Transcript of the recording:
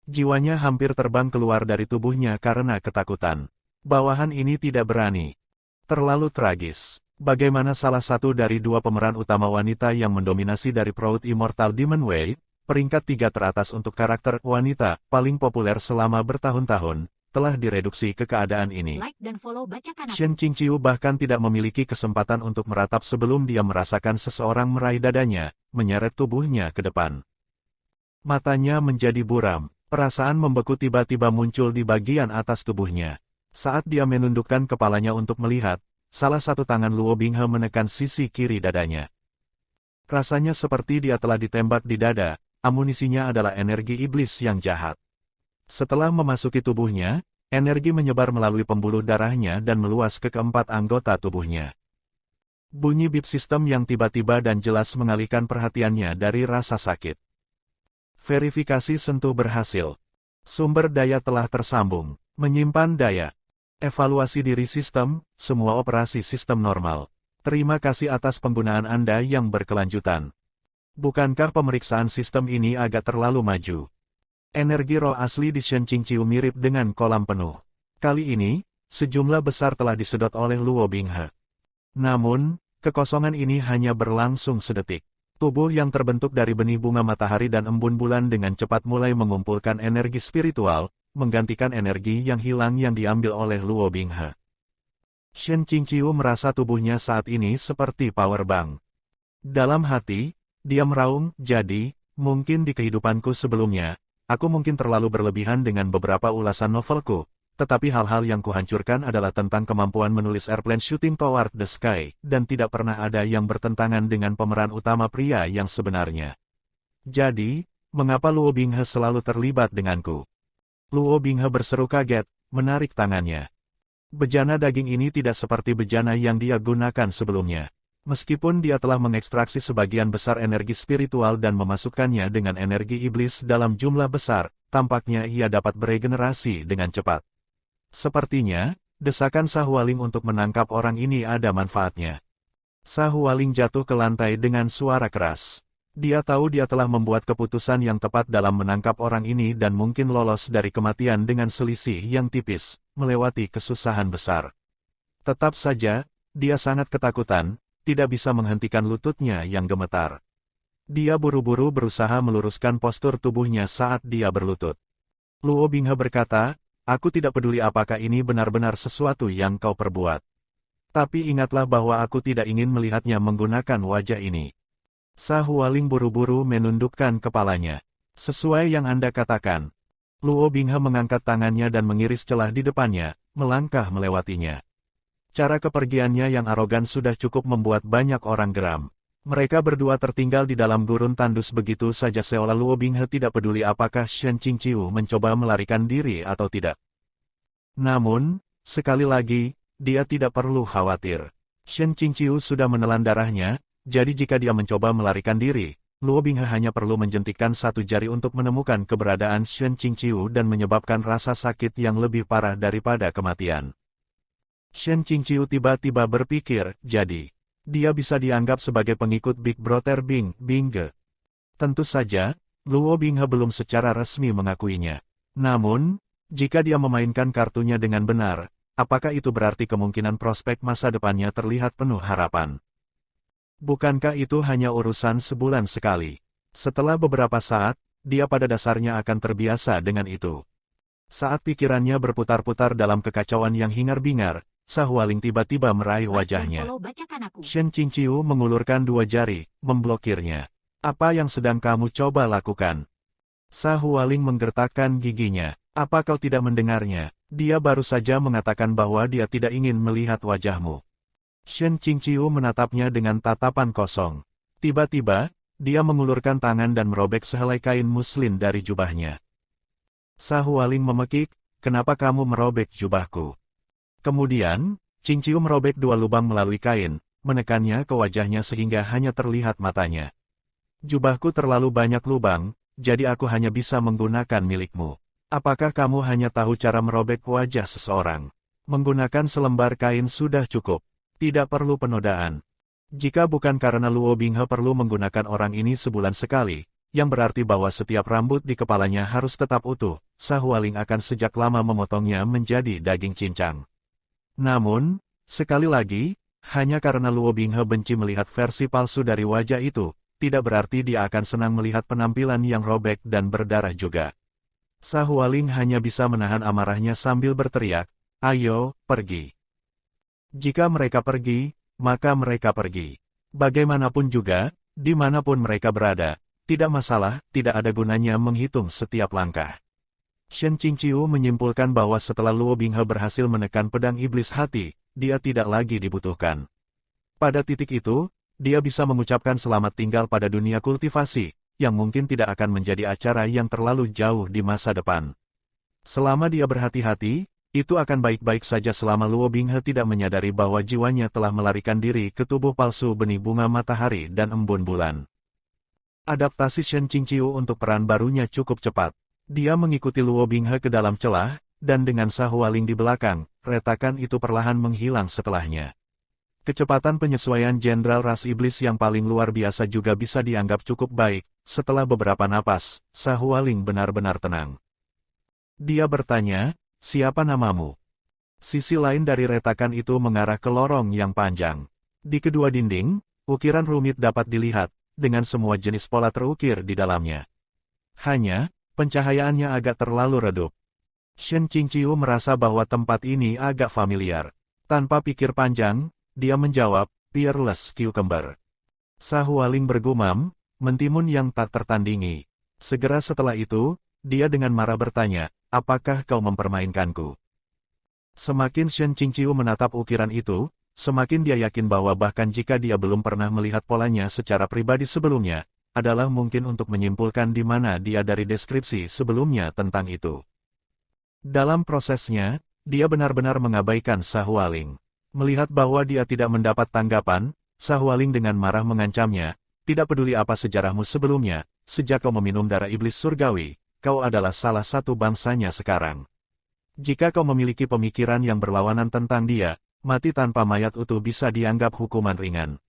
Jiwanya hampir terbang keluar dari tubuhnya karena ketakutan. Bawahan ini tidak berani. Terlalu tragis. Bagaimana salah satu dari dua pemeran utama wanita yang mendominasi dari Proud Immortal Demon Way, peringkat 3 teratas untuk karakter wanita paling populer selama bertahun-tahun, telah direduksi ke keadaan ini. Like dan follow Bacakan Aku. Shen Qingqiu bahkan tidak memiliki kesempatan untuk meratap sebelum dia merasakan seseorang meraih dadanya, menyeret tubuhnya ke depan. Matanya menjadi buram, perasaan membeku tiba-tiba muncul di bagian atas tubuhnya. Saat dia menundukkan kepalanya untuk melihat, salah satu tangan Luo Binghe menekan sisi kiri dadanya. Rasanya seperti dia telah ditembak di dada, amunisinya adalah energi iblis yang jahat. Setelah memasuki tubuhnya, energi menyebar melalui pembuluh darahnya dan meluas ke keempat anggota tubuhnya. Bunyi bip sistem yang tiba-tiba dan jelas mengalihkan perhatiannya dari rasa sakit. Verifikasi sentuh berhasil. Sumber daya telah tersambung. Menyimpan daya. Evaluasi diri sistem, semua operasi sistem normal. Terima kasih atas penggunaan Anda yang berkelanjutan. Bukankah pemeriksaan sistem ini agak terlalu maju? Energi roh asli di Shen Qingqiu mirip dengan kolam penuh. Kali ini, sejumlah besar telah disedot oleh Luo Binghe. Namun, kekosongan ini hanya berlangsung sedetik. Tubuh yang terbentuk dari benih bunga matahari dan embun bulan dengan cepat mulai mengumpulkan energi spiritual, menggantikan energi yang hilang yang diambil oleh Luo Binghe. Shen Qingqiu merasa tubuhnya saat ini seperti power bank. Dalam hati, dia meraung, jadi, mungkin di kehidupanku sebelumnya, aku mungkin terlalu berlebihan dengan beberapa ulasan novelku, tetapi hal-hal yang kuhancurkan adalah tentang kemampuan menulis airplane shooting toward the sky, dan tidak pernah ada yang bertentangan dengan pemeran utama pria yang sebenarnya. Jadi, mengapa Luo Binghe selalu terlibat denganku? Luo Binghe berseru kaget, menarik tangannya. Bejana daging ini tidak seperti bejana yang dia gunakan sebelumnya. Meskipun dia telah mengekstraksi sebagian besar energi spiritual dan memasukkannya dengan energi iblis dalam jumlah besar, tampaknya ia dapat beregenerasi dengan cepat. Sepertinya, desakan Sahualing untuk menangkap orang ini ada manfaatnya. Sahualing jatuh ke lantai dengan suara keras. Dia tahu dia telah membuat keputusan yang tepat dalam menangkap orang ini dan mungkin lolos dari kematian dengan selisih yang tipis, melewati kesusahan besar. Tetap saja, dia sangat ketakutan, tidak bisa menghentikan lututnya yang gemetar. Dia buru-buru berusaha meluruskan postur tubuhnya saat dia berlutut. Luo Binghe berkata, "Aku tidak peduli apakah ini benar-benar sesuatu yang kau perbuat. Tapi ingatlah bahwa aku tidak ingin melihatnya menggunakan wajah ini." Sahualing buru-buru menundukkan kepalanya. "Sesuai yang Anda katakan." Luo Binghe mengangkat tangannya dan mengiris celah di depannya, melangkah melewatinya. Cara kepergiannya yang arogan sudah cukup membuat banyak orang geram. Mereka berdua tertinggal di dalam gurun tandus begitu saja seolah Luo Binghe tidak peduli apakah Shen Qingqiu mencoba melarikan diri atau tidak. Namun, sekali lagi, dia tidak perlu khawatir. Shen Qingqiu sudah menelan darahnya, jadi jika dia mencoba melarikan diri, Luo Binghe hanya perlu menjentikkan satu jari untuk menemukan keberadaan Shen Qingqiu dan menyebabkan rasa sakit yang lebih parah daripada kematian. Shen Qingqiu tiba-tiba berpikir, jadi, dia bisa dianggap sebagai pengikut Big Brother Binghe. Tentu saja, Luo Binghe belum secara resmi mengakuinya. Namun, jika dia memainkan kartunya dengan benar, apakah itu berarti kemungkinan prospek masa depannya terlihat penuh harapan? Bukankah itu hanya urusan sebulan sekali? Setelah beberapa saat, dia pada dasarnya akan terbiasa dengan itu. Saat pikirannya berputar-putar dalam kekacauan yang hingar-bingar, Sahualing tiba-tiba meraih wajahnya. Shen Qingqiu mengulurkan dua jari, memblokirnya. "Apa yang sedang kamu coba lakukan?" Sahualing menggertakkan giginya. "Apa kau tidak mendengarnya? Dia baru saja mengatakan bahwa dia tidak ingin melihat wajahmu." Shen Qingqiu menatapnya dengan tatapan kosong. Tiba-tiba, dia mengulurkan tangan dan merobek sehelai kain muslin dari jubahnya. Sahualing memekik, "Kenapa kamu merobek jubahku?" Kemudian, Qingqiu merobek dua lubang melalui kain, menekannya ke wajahnya sehingga hanya terlihat matanya. "Jubahku terlalu banyak lubang, jadi aku hanya bisa menggunakan milikmu. Apakah kamu hanya tahu cara merobek wajah seseorang? Menggunakan selembar kain sudah cukup. Tidak perlu penodaan." Jika bukan karena Luo Binghe perlu menggunakan orang ini sebulan sekali, yang berarti bahwa setiap rambut di kepalanya harus tetap utuh. Sahualing akan sejak lama memotongnya menjadi daging cincang. Namun, sekali lagi, hanya karena Luo Binghe benci melihat versi palsu dari wajah itu, tidak berarti dia akan senang melihat penampilan yang robek dan berdarah juga. Sahualing hanya bisa menahan amarahnya sambil berteriak, "Ayo, pergi." Jika mereka pergi, maka mereka pergi. Bagaimanapun juga, dimanapun mereka berada, tidak masalah, tidak ada gunanya menghitung setiap langkah. Shen Qingqiu menyimpulkan bahwa setelah Luo Binghe berhasil menekan pedang iblis hati, dia tidak lagi dibutuhkan. Pada titik itu, dia bisa mengucapkan selamat tinggal pada dunia kultivasi, yang mungkin tidak akan menjadi acara yang terlalu jauh di masa depan. Selama dia berhati-hati, itu akan baik-baik saja selama Luo Binghe tidak menyadari bahwa jiwanya telah melarikan diri ke tubuh palsu benih bunga matahari dan embun bulan. Adaptasi Shen Qingqiu untuk peran barunya cukup cepat. Dia mengikuti Luo Binghe ke dalam celah, dan dengan Sahualing di belakang, retakan itu perlahan menghilang setelahnya. Kecepatan penyesuaian Jenderal Ras Iblis yang paling luar biasa juga bisa dianggap cukup baik. Setelah beberapa napas, Sahualing benar-benar tenang. Dia bertanya, "Siapa namamu?" Sisi lain dari retakan itu mengarah ke lorong yang panjang. Di kedua dinding, ukiran rumit dapat dilihat, dengan semua jenis pola terukir di dalamnya. Hanya, pencahayaannya agak terlalu redup. Shen Qingqiu merasa bahwa tempat ini agak familiar. Tanpa pikir panjang, dia menjawab, "Peerless Cucumber." Sahualing bergumam, "Mentimun yang tak tertandingi." Segera setelah itu, dia dengan marah bertanya, "Apakah kau mempermainkanku?" Semakin Shen Qingqiu menatap ukiran itu, semakin dia yakin bahwa bahkan jika dia belum pernah melihat polanya secara pribadi sebelumnya, adalah mungkin untuk menyimpulkan di mana dia dari deskripsi sebelumnya tentang itu. Dalam prosesnya, dia benar-benar mengabaikan Sahualing. Melihat bahwa dia tidak mendapat tanggapan, Sahualing dengan marah mengancamnya, "Tidak peduli apa sejarahmu sebelumnya, sejak kau meminum darah iblis surgawi, kau adalah salah satu bangsanya sekarang. Jika kau memiliki pemikiran yang berlawanan tentang dia, mati tanpa mayat utuh bisa dianggap hukuman ringan."